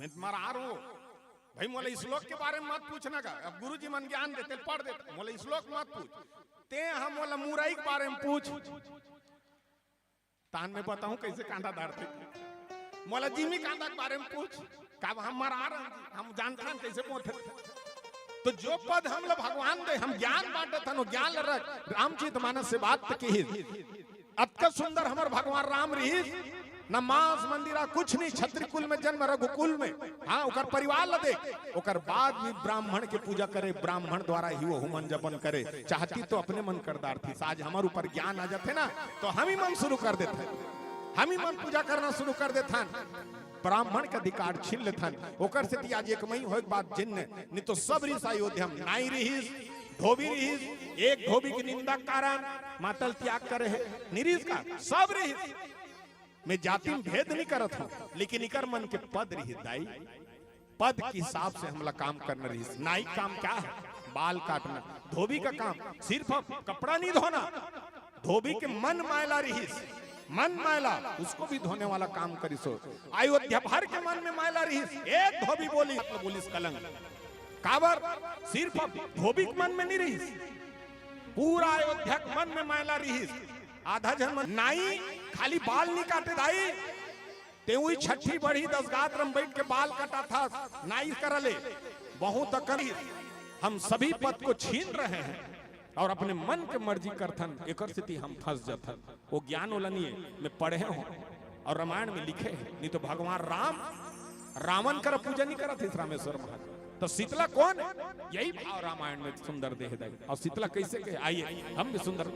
मैं तुम्हारा आ रू भाई मोले श्लोक के बारे में मत पूछना का। अब गुरुजी मन ज्ञान देते पढ़ देते, मोले श्लोक मत पूछ ते हम मोला मुराई के बारे में पूछ। तान में बताऊं कैसे कांदा दाड़ते, मोला जिमी कांदा के बारे में पूछ। कब हम मरा रहे हम जानते हैं कैसे पहुंचे। तो जो पद हम लोग भगवान दे हम ज्ञान बांटे थनो ज्ञान रख रामचरितमानस से बात की अतका सुंदर हमार भगवान राम रही न मांस मंदिरा कुछ नहीं, छत्री कुल में जन्म रघुकुल में। हाँ ओकर परिवार ला देख, ओकर बाद भी ब्राह्मण के पूजा करे, ब्राह्मण द्वारा ही वो हुमन जपन करे। चाहती तो अपने मन करदार थी, आज हमारे ऊपर ज्ञान आ जाते ना तो हम ही मन शुरू कर देते, हम ही मन पूजा करना शुरू कर देते। ब्राह्मण के अधिकार छीन लेथन ओकर से आज एक मई होए बात जिन्न नहीं तो सब ऋषि अयोध्या में नाई रहीस धोबी रहीस। एक धोबी की निंदा कारण मातल त्याग करे है निरीस का सब रहीस। मैं जाति में भेद नहीं करत हूं, लेकिन इकर मन के पद रही दाई पद के हिसाब से हमला काम करना रही। नाई काम क्या है? बाल काटना। धोबी का काम सिर्फ कपड़ा नहीं धोना, धोबी के मन मैला रही, मन मैला उसको भी धोने वाला काम करी। सो अयोध्या भर के मन में मैला रही, एक धोबी बोली बोली कलंक काबर सिर्फ धोबी के मन में नहीं रही, पूरा अयोध्या के मन में मैला रही। आधा जन नाई खाली बाल नहीं काटे दाई ते हुई छठी बड़ी 10 गात रम बैठ के बाल कटा था नाई करले बहुत करी। हम सभी पद को छीन रहे हैं और अपने मन के मर्जी करथन, एक स्थिति हम फंस जाथन। वो ज्ञान वाला नहीं है, मैं पढ़े हूं और रामायण में लिखे है। नहीं तो भगवान राम रावण कर पूजा नहीं करत इस रामेश्वर महाराज। तो शीतला कौन है? यही भाव रामायण में सुंदर देह दाई। और शीतला कैसे कहे आइए हम भी सुंदर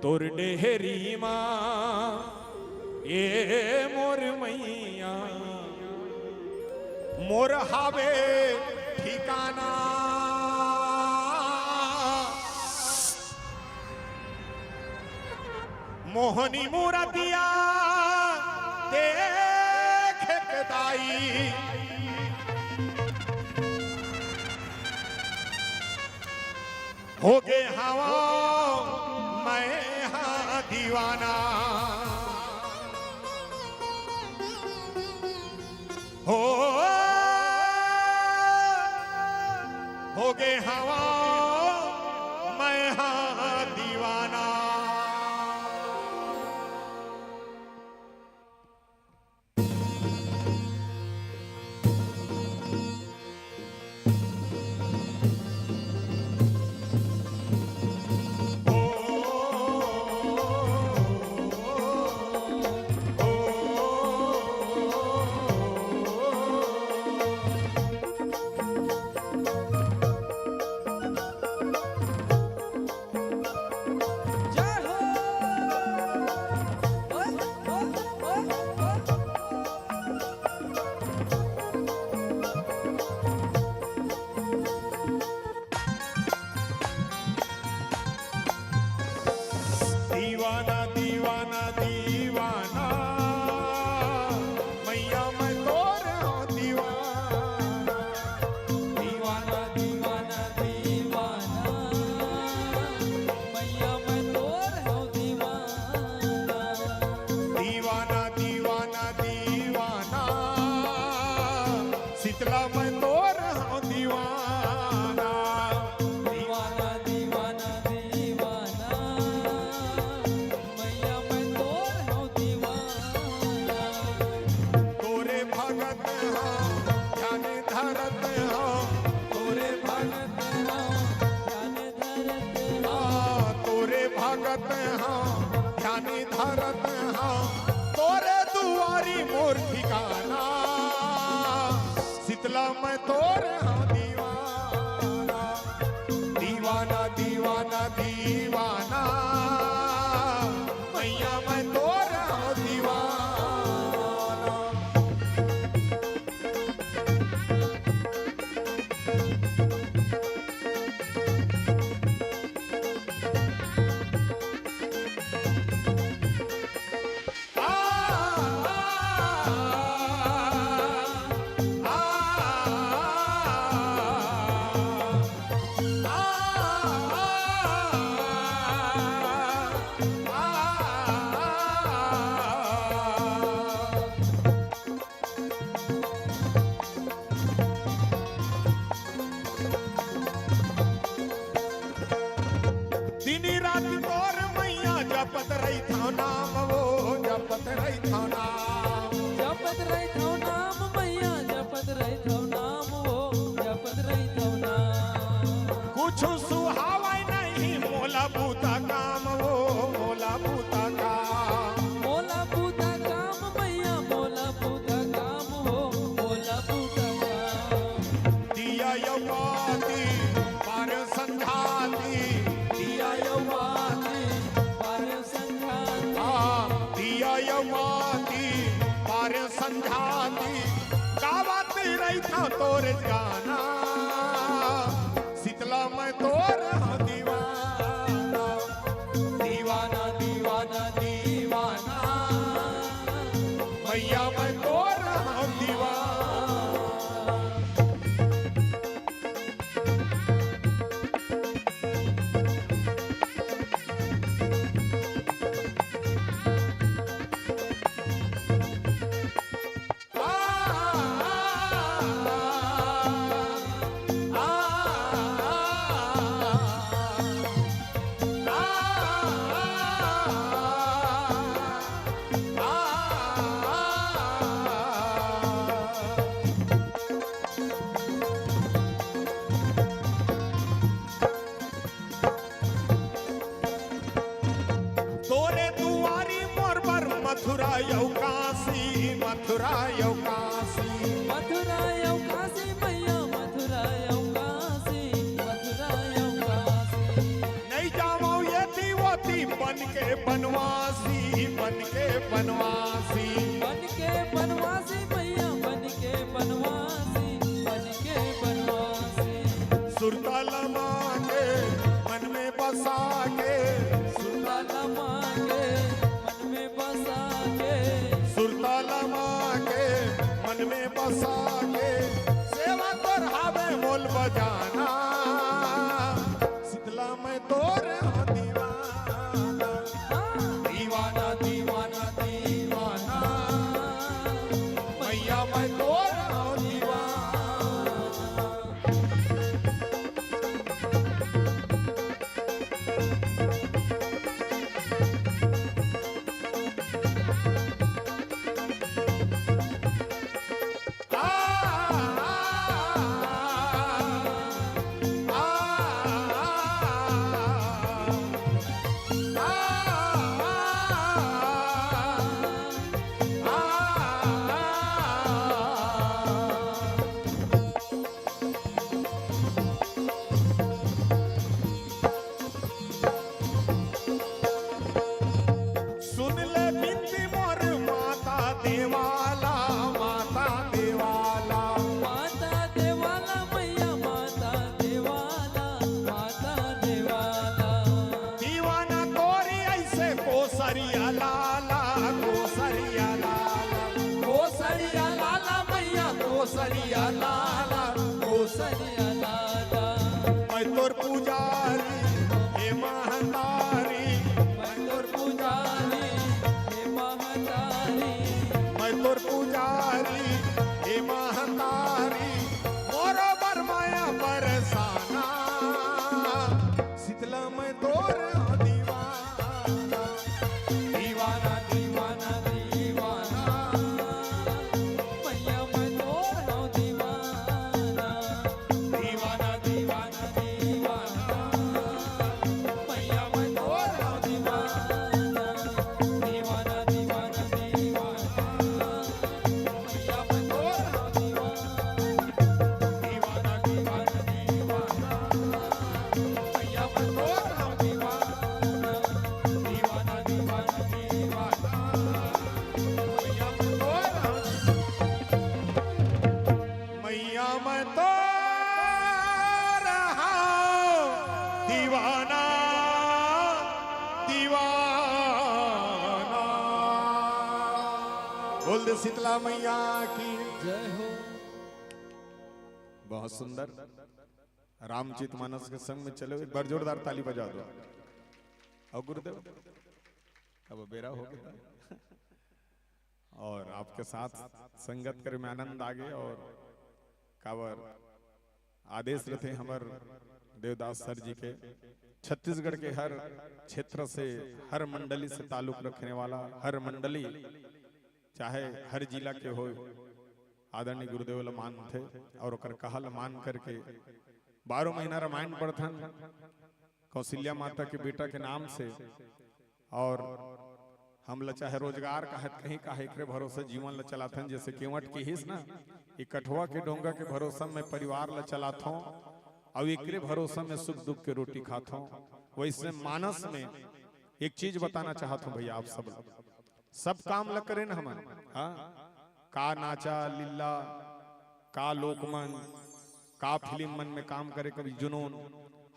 तोर डेहरी माँ ए मोर मैया मोर हावे ठिकाना मोहनी मूर्तिया देख के दाई हो गे हवा मैं हाँ दीवाना हो गे हवा मैं हाँ दीवाना। मैं तोर हाँ दीवाना दीवाना दीवाना दीवाना मैया मैं तोर हाँ दीवाना। जपत रही था नाम वो जपत रही था नाम जपत रही थो नाम मैया जपत रही थो नाम वो जपत रही थो नाम कुछ सुहावै नहीं मोला बूता काम वो मोला बूता काम मोला पूता काम मैया मोला पूता काम हो मोला पूता काम दिया यौवाती पार संध्याती दिया यौवाती पार संध्याती दिया यौवाती पार संध्याती गावती रही था तोर गाना शीतला मैं तोर दीवाना दीवाना दीवाना दीवाना मैया मैं तोर दीवाना तोरे दुआरी मोर बर मथुरा यौ काशी मथुरा यौ काशी मथुरा यौ काशी मैया मथुरा यौ काशी मथुरा यौ काशी नहीं जाओ ये दीवती बन के बनवासी बन के बनवासी बन के बनवासी मैया बन के बनवासी बन के बनवासी सुरताल माँ के मन में बसा के सुरताल माँ के मन में बसा के सुरताल माँ के मन में बसा के सेवा कर हावे मोल बजाना शीतला मैं तोर दीवाना दीवाना दीवाना दीवाना मैया मैं तोर दीवाना सुन ले बिनती मोर माता देवाला माता देवाला माता देवाला मैया माता देवाला माता देवाला दीवाना तोरी ऐसे कोसरिया लाला कोसरिया लाला कोसरिया लाला मैया कोसरिया लाला कोसरिया लाला मैं तोर पुजारी हे महतारी मैं तोर पुजारी हे महतारी मैं तोर पुजारी हे महतारी मोरो बर माया बरसाना शीतला मैं तोर दीवाना दीवाना दीवाना दीवाना मैया मैं तोर हूँ दीवाना दीवाना दीवाना दीवाना मैया मैं तोर हूँ दीवाना दीवाना दीवाना दीवाना मैया मैं तोर हूँ दीवाना दीवाना दीवाना दीवाना मैया मैं तोर हूँ दीवाना दीवाना दीवाना दीवाना मैया मैं तोर मैया मैं तोर दीवाना दीवाना बोल दे शीतला मैया की जय हो बहुत सुंदर रामचित मानस के संग में चले एक बार जोरदार ताली बजा दो और गुरुदेव अब बेरा हो गया और आपके साथ संगत करे में आनंद आ गए और कावर आदेश रहते हमर देवदास सर जी के छत्तीसगढ़ के हर क्षेत्र से, हर मंडली से ताल्लुक रखने वाला, हर मंडली चाहे हर जिला के हो, आदरणीय गुरुदेव ल मान थे और ओकर कहल मान करके 12 महीना रामायण पढ़थन कौशल्या माता के बेटा के नाम से। और हम ल चाहे रोजगार कहत कहीं काहे एकरे भरोसे जीवन ल चलाथन, जैसे केवट की हिस ना इकठवा के डोंगा के भरोसा में परिवार ल चलाथों और एकरे भरोसा में सुख दुख के रोटी खाथों। वैसे मानस में एक चीज बताना चाहता हूँ भैया, आप सब काम ल करें हम, का नाचा लीला, का लोकमन, का फिल्म मन में काम करे, कभी जुनून,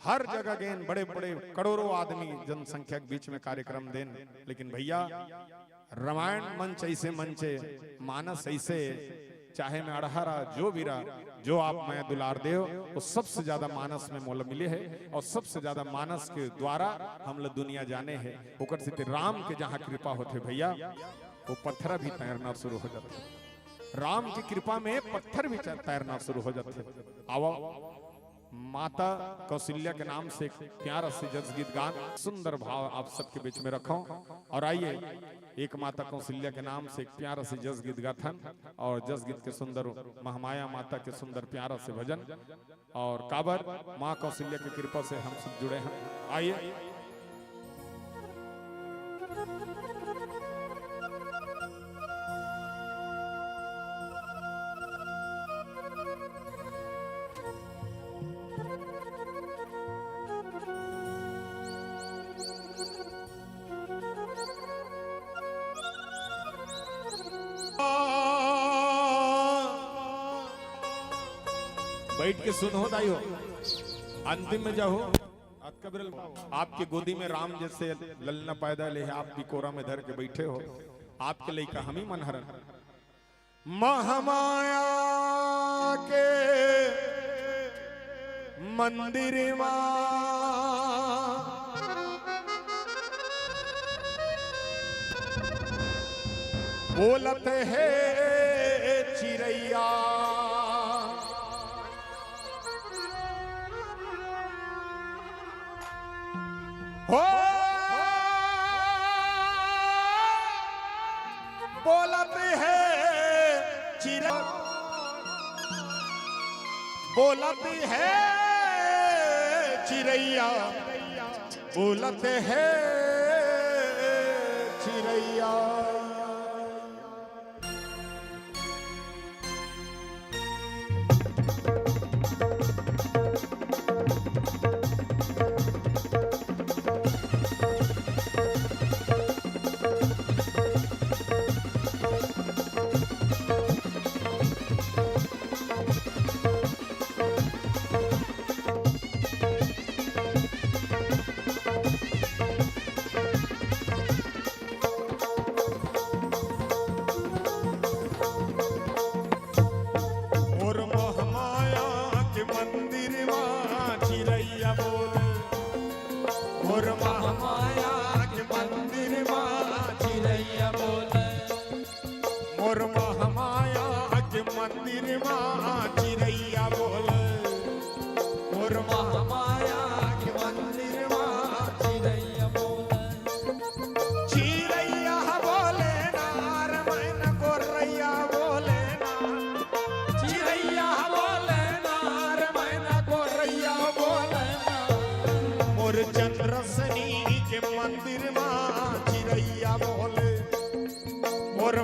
हर जगह गेन बड़े बड़े करोड़ों आदमी जनसंख्या के बीच में कार्यक्रम देन। लेकिन भैया रामायण मंच ऐसे मंचे, मानस ऐसे, चाहे मैं अड़हरा जो भी रहा, जो आप मैं दुलार देव, वो सबसे ज्यादा मानस में मोल मिले है और सबसे ज्यादा मानस के द्वारा हम लोग दुनिया जाने हैं। ओकर से राम के जहाँ कृपा होते भैया, वो पत्थर भी तैरना शुरू हो जाते। राम की कृपा में पत्थर भी तैरना शुरू हो जाते। आओ माता कौशल्या के नाम से एक प्यारा से जस गीत गान, सुंदर भाव आप सबके बीच में रखो। और आइए एक माता कौशल्या के नाम से एक प्यारा से जस गीत गाथन, और जस गीत के सुंदर महामाया माता के सुंदर प्यारा से भजन, और काबर माँ कौशल्या की कृपा से हम सब जुड़े हैं। आइए बैठ के सुनो दाइयो, अंतिम में जाओ आपकी गोदी में राम जैसे ललना पैदा ले है, आप भी कोरा में धर के बैठे हो, आपके लिए हम ही मनहरन। महामाया के मंदिर बोलते है चिड़ैया, हो बोलते है चिड़ैया, बोलती है चिड़ैया, बोलते है चिड़ैया।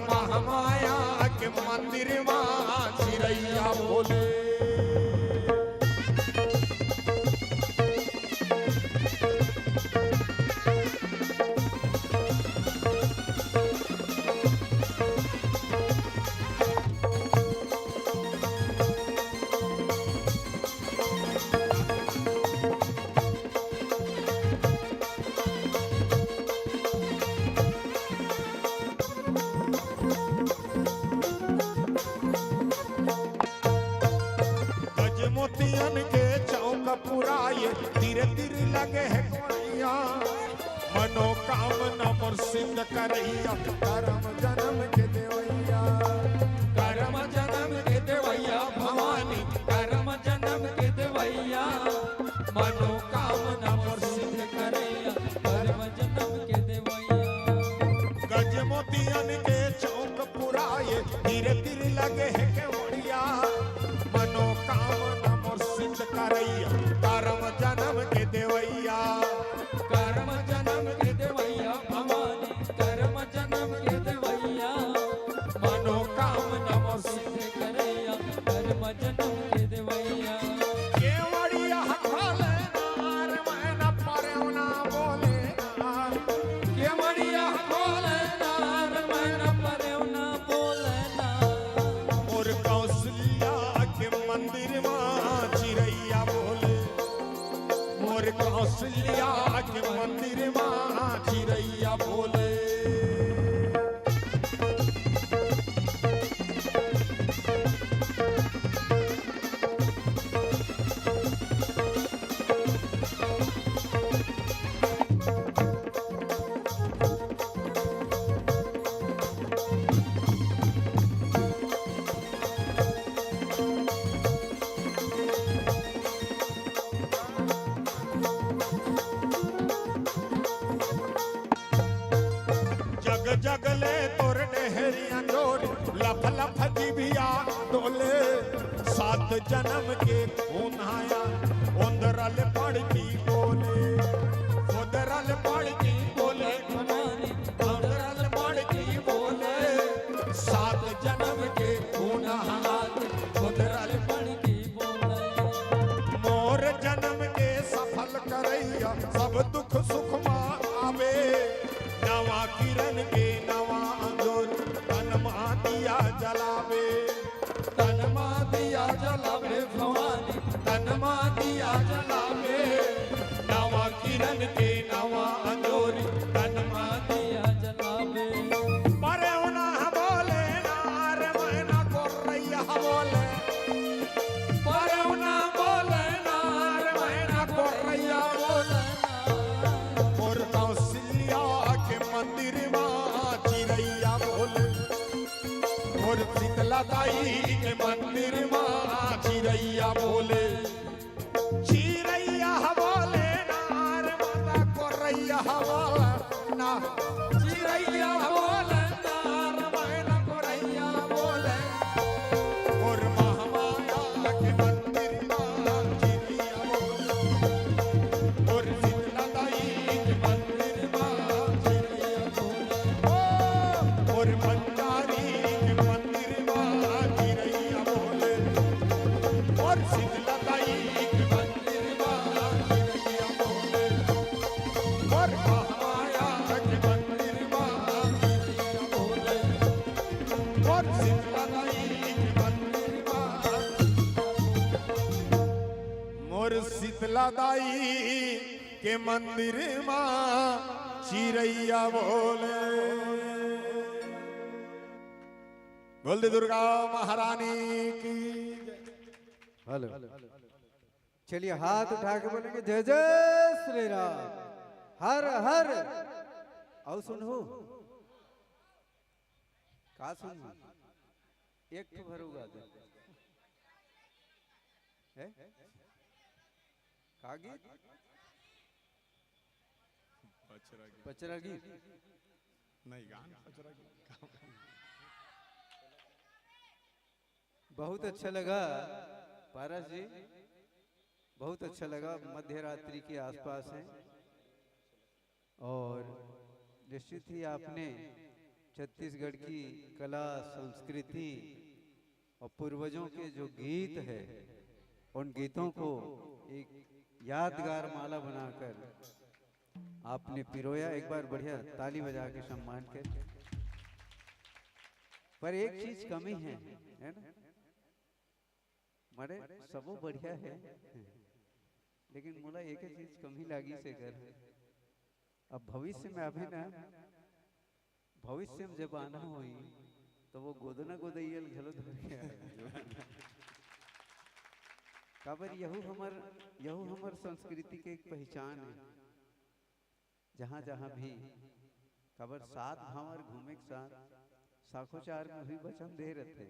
महामाया के मंदिर मां चिड़ैया बोले। मनोकामना पर सिद्ध करैया, करम जन्म के देवैया, करम जन्म के देवैया भवानी, करम जन्म के देवैया। धीरे धीरे लगे है के बढ़िया मनोकामना मोर सिद्ध करैया कर्म जन्म के देवैया कर्म जन्म के देवैया भवानी कर्म जन्म के देवैया मनोकामना मोर सिद्ध करैया कर्म जन्म के देवैया केवड़िया खोले नार मैना परे ना बोले नार केवड़िया खोले नार मन परे ना बोले ना और कौशल्या के मंदिर मां चिरैया बोले मोर कौशल्या के मंदिर मां चिरैया बोले जग जगले तोर डेहरिया जोर लफ लफ जीभिया डोले सात जन्म के खूनाया उंदरल पड़ती बोले उदरल पड़ती बोले भवानी उंदरल पड़ती बोले सात जन्म के खूनाया उदरल पढ़ के बोले मोर जन्म के सफल करैया सब दुख सुख मा आवे नवा किरण के नवा अंजोर तन मा दिया जलावे तन मा दिया जलावे भवानी तन मा दिया जलावे नवा किरण के नवा अंजोर तन मा दिया जलावे परे उना बोले नार मैना कोरैया बोले परे उना बोले नार मैना कोरैया बोले और कौशल्या के मंदिर मां चिरैया बोले और शीतला दाई के मंदिर मां चिरैया बोले चिरैया बोले नार माता कोरैया बोले ना चिरैया बोले नार मैना कोरैया बोले और महामाया के मंदिर मां चिरैया बोले और शीतला दाई के मंदिर मां चिरैया बोले और भंडारी के मंदिर मां चिरैया बोले और शीतला दाई के मंदिर मां चिरैया बोले और महामाया के मंदिर मां चिरैया बोले और शीतला दाई के मंदिर मां मोर शीतला दाई के मंदिर मां चिरैया बोले बोल दे दुर्गा महारानी की हेलो चलिए हाथ उठा के बोलेंगे जय जय श्री राम हर हर और सुनो का सुन एक तो भरूगा दे है का गीत पचरा गीत नहीं गाना पचरा गीत बहुत अच्छा लगा पारस जी बहुत अच्छा लगा मध्य रात्रि के आसपास है और निश्चित ही आपने छत्तीसगढ़ की कला संस्कृति और पूर्वजों के जो गीत है उन गीतों को एक यादगार माला बनाकर आपने पिरोया। एक बार बढ़िया ताली बजा के सम्मान कर। पर एक चीज कमी है ना मरे सबो बढ़िया है लेकिन मोला एक चीज कमी लागी से कर अब भविष्य में अभी ना भविष्य में जब आना होई तो वो गोदना गोदैयल घलो धर के काबर यहू हमर संस्कृति के एक पहचान है। जहाँ जहाँ भी काबर साथ हमार घूमे के साथ साखोचार में भी वचन दे रहते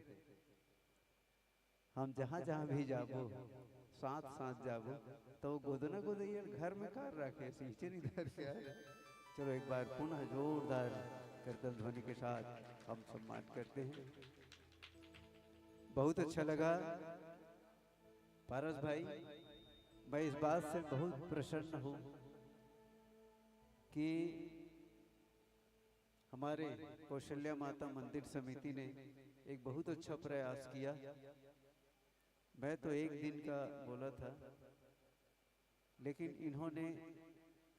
हम जहाँ जहाँ भी जाबो साथ साथ जाबो तो गोदना गोदैयल घर में कार रखे सींचे नहीं धर के आए। चलो एक बार पुनः जोरदार कीर्तन ध्वनि के साथ हम सम्मान करते हैं। बहुत अच्छा लगा पारस भाई। मैं इस बात से बहुत प्रसन्न हूँ कि हमारे कौशल्या माता मंदिर समिति ने एक बहुत अच्छा प्रयास किया। मैं तो एक दिन का बोला था, लेकिन इन्होंने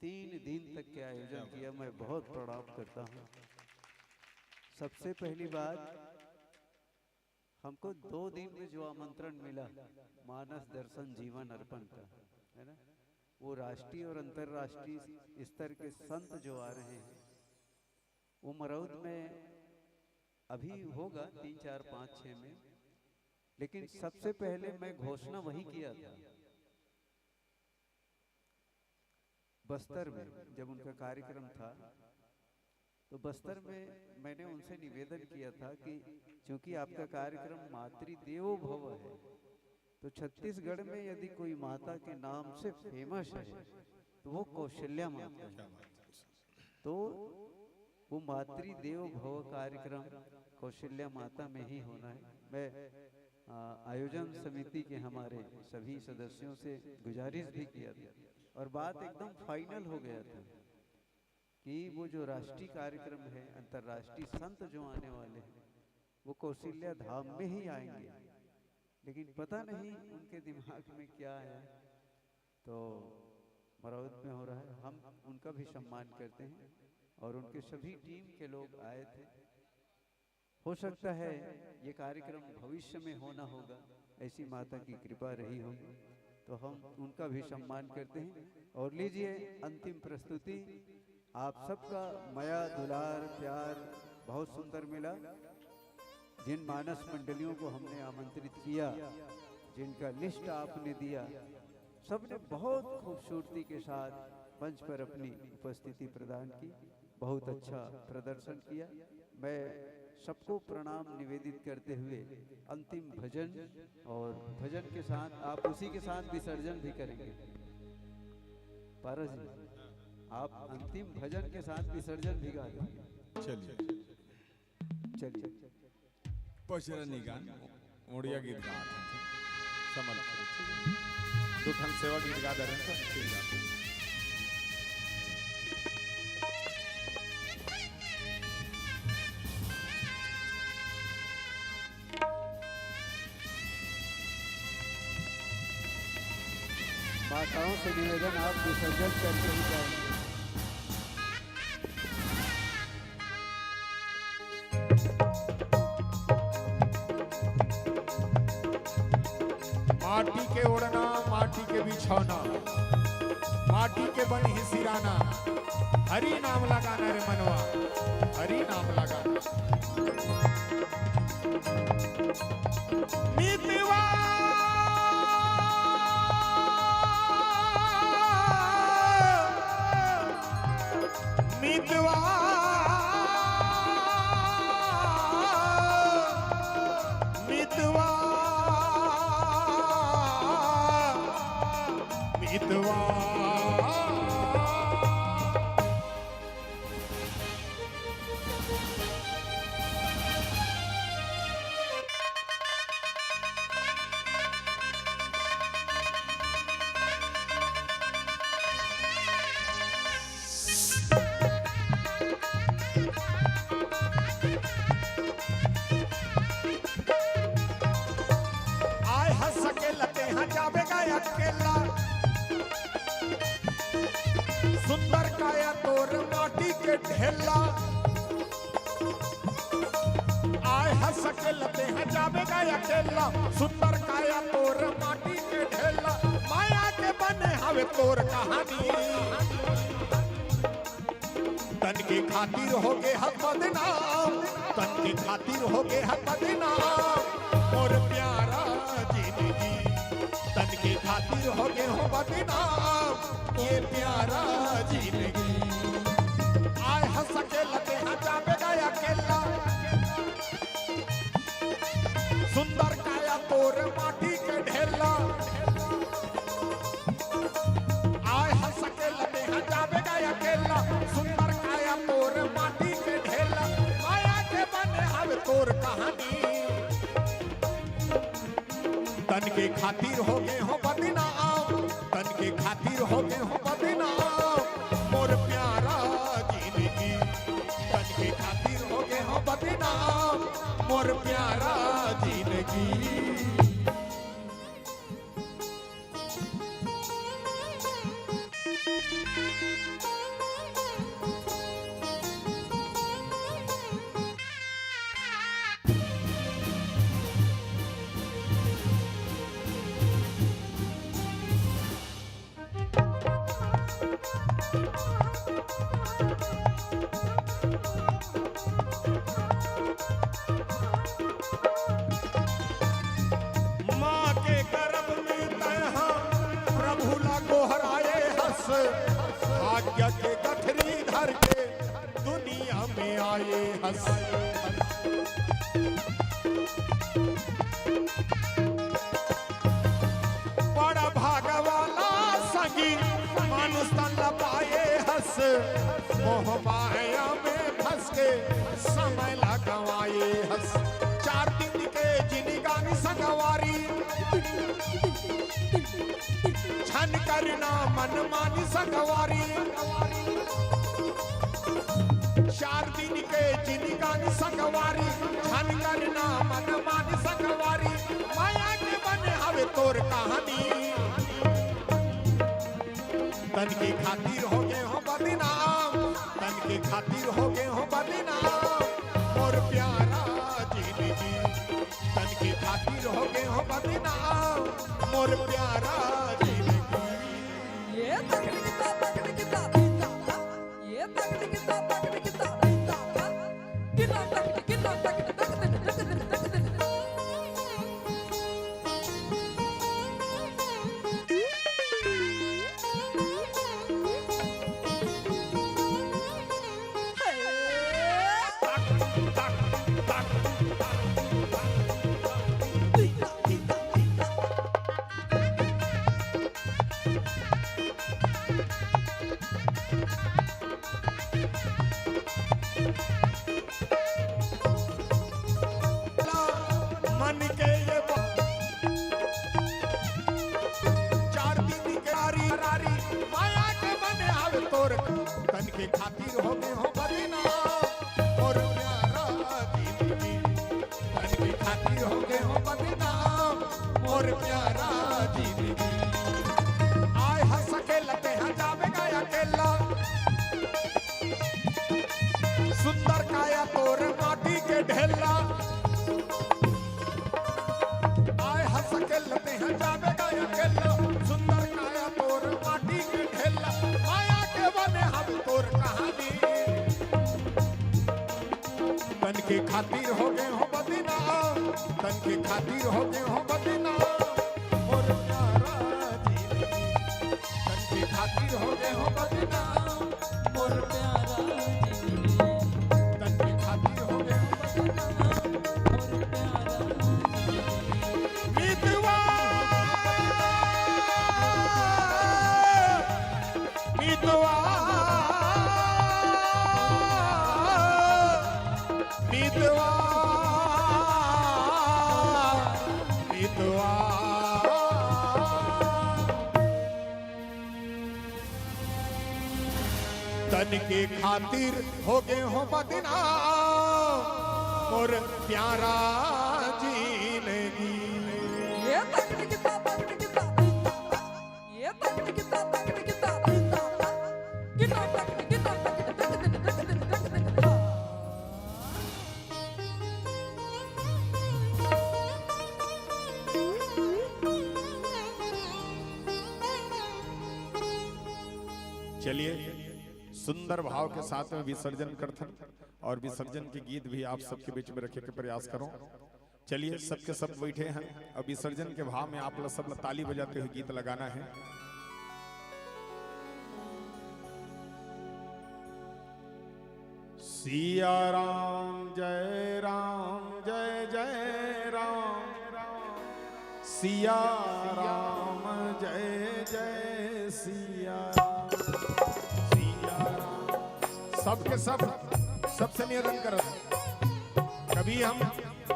3 दिन तक के आयोजन किया। मैं बहुत प्रणाम करता हूँ। सबसे पहली बात, हमको 2 दिन में जो आमंत्रण मिला मानस दर्शन जीवन अर्पण का, है ना, वो राष्ट्रीय और अंतर्राष्ट्रीय स्तर के संत जो आ रहे हैं, वो मरौद में अभी होगा 3, 4, 5, 6 में। लेकिन सबसे पहले मैं घोषणा वही किया था बस्तर में, जब उनका कार्यक्रम था। तो बस्तर में मैंने उनसे निवेदन किया था कि क्योंकि आपका कार्यक्रम मातृदेवो भव है, तो छत्तीसगढ़ में यदि कोई माता के नाम से फेमस है तो वो कौशल्या माता है। तो वो मातृदेव भव कार्यक्रम कौशल्या माता में ही होना है। मैं आयोजन समिति के हमारे सभी सदस्यों से गुजारिश भी किया था और बात एकदम फाइनल हो गया था कि वो जो राष्ट्रीय कार्यक्रम है, अंतर्राष्ट्रीय संत जो आने वाले हैं, वो कौशल्या धाम में ही आएंगे। लेकिन पता नहीं उनके दिमाग में क्या है, तो मरौद में हो रहा है। हम उनका भी सम्मान करते हैं और उनके सभी टीम के लोग आए थे। हो सकता है ये कार्यक्रम भविष्य में होना होगा, ऐसी माता की कृपा रही होगी, तो हम उनका भी सम्मान करते हैं। और लीजिए अंतिम प्रस्तुति। आप सबका माया दुलार प्यार बहुत सुंदर मिला। जिन मानस मंडलियों को हमने आमंत्रित किया, जिनका लिस्ट आपने दिया, सबने बहुत खूबसूरती के साथ मंच पर अपनी उपस्थिति प्रदान की, बहुत अच्छा प्रदर्शन किया। मैं सबको प्रणाम निवेदित करते हुए अंतिम भजन, और भजन के साथ आप उसी के साथ विसर्जन भी करेंगे। पारस जी, आप अंतिम भजन के साथ विसर्जन भी गा देंगे। चलिए पशरनी गान ओडिया गीत गा समल दुठन सेवा गीत गा दे रहे हैं। माताओं से निवेदन, आप विसर्जन करके ही जाएंगे। माटी के ओढ़ना, माटी के बिछौना, माटी के बनी ही सिराना, हरि नाम लगाना रे मनवा, हरि नाम लगाना। मितवा मितवा मितवा मितवा अकेला सुंदर काया तोर माटी के ढेला, आए हंस के लते हैं जावेगा अकेला, सुंदर काया तोर माटी के ढेला, माया के बने हवे तोर कहानी, तन की खातिर हो गए हक बदनाम, तन की खातिर हो गए हक बदनाम, और प्यारा जिंदगी तन की खातिर हो गए हो बदनाम, ये प्यारा जिंदगी। आए हंस के लगे हैं जावेगा अकेला, सुंदर काया तोर माटी के ढेला, आए हंस के लगे हैं जावेगा अकेला, सुंदर काया तोर माटी के ढेला, माया के बने हवे तोर कहानी, तन के खातिर हो गए हो बदनाम, तन के खातिर हो गए हो बदनाम मोर प्यारा जिंदगी, तन के खातिर हो गए हो बदनाम मोर प्यारा जिंदगी। माँ के गर्भ में तैहा प्रभु ला गोहराए हंस, भाग्य के गठरी धर के दुनिया में आए हंस। बड़ा भाग वाला संगी मानुष तन पाए हंस, मोह माया में फंस के समय लगवाए हंस। 4 दिन के जिनगानी संगवारी छन करना मन मानी संगवारी, 4 दिन के जिनगानी संगवारी छन करना मन मानी संगवारी। माया के बने हवे तोर कहानी, तन के खातिर हो गए हो बदनाम, तन के खातिर हो गए हो बदनाम मोर प्यारा जिंदगी, तन के खातिर हो गए हो बदनाम मोर प्यारा जिंदगी। ये तकड़िकता तकड़िकता दीता, ये तकड़िकता तकड़िकता दीता, किला तकड़ किला तकड़ तकड़ तकड़ तकड़। मन के ये 4 दिन के रारी माया के बने हवे तोर, तन के खातिर हो गए हो बदनाम मोर प्यारा जिंदगी, तन के खातिर हो गए हो बदनाम मोर प्यारा जिंदगी। आए हंस के लते हैं जावेगा अकेला, सुंदर काया तोर माटी के ढेला। आए हंस के लते हैं जावेगा अकेला, सुंदर काया तोर माटी के ढेला। माया के बने हम तोर कहानी, तन के खातिर हो गए हो बदनाम, तन के खातिर हो गए हो बदनाम मोर प्यारा जिंदगी, तन के खातिर हो गए हो बदनाम मोर प्यारा जिंदगी, तन के खातिर हो गए हो बदनाम मोर प्यारा जिंदगी। मितवा मितवा मितवा मितवा तन के खातिर हो गए हो बदनाम और प्यारा जिंदगी। ये तकड़िकता तकड़िकता दीता, ये तकड़िकता तकड़िकता दीता, किला तकड़ किला तकड़ तकड़ तकड़ तकड़। चलिए सुंदर भाव के साथ में विसर्जन करथन और विसर्जन के गीत भी आप सबके बीच में रखे के प्रयास करो। चलिए सबके सब बैठे हैं और विसर्जन के भाव में आप लोग सब ताली बजाते हुए गीत लगाना है। सिया राम जय जय राम, सिया राम जय जय सिया राम, सिया राम। सबके सब सबसे निवेदन करो, कभी हम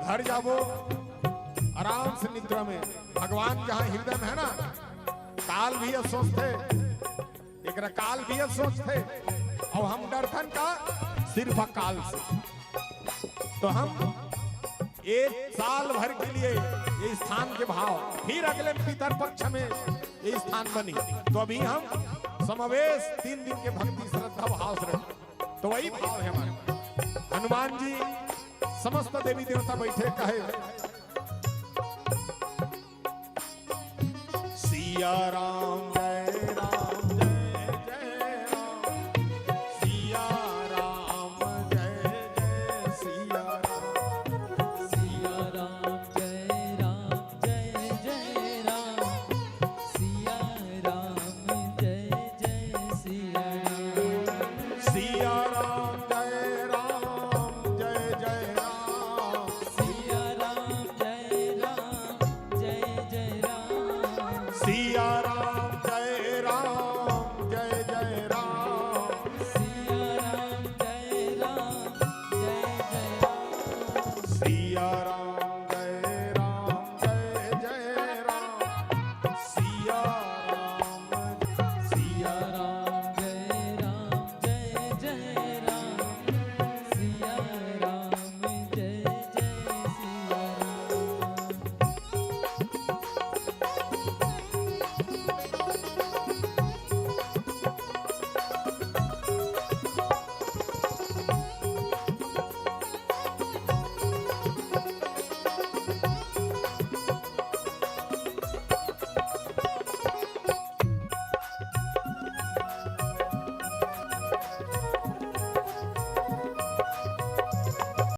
घर जाबो आराम से निद्रा में भगवान जहाँ हृदय में है ना, काल भी असोच थे, एक काल भी असोच थे, और हम डरथन का सिर्फ काल से। तो हम एक साल भर के लिए ये स्थान के भाव, फिर अगले पितर पक्ष में ये स्थान बनी, तो अभी हम समावेश 3 दिन के भक्ति श्रद्धा भाव से, तो वही भाव है हमारे। हनुमान जी समस्त देवी देवता बैठे कहे, सिया राम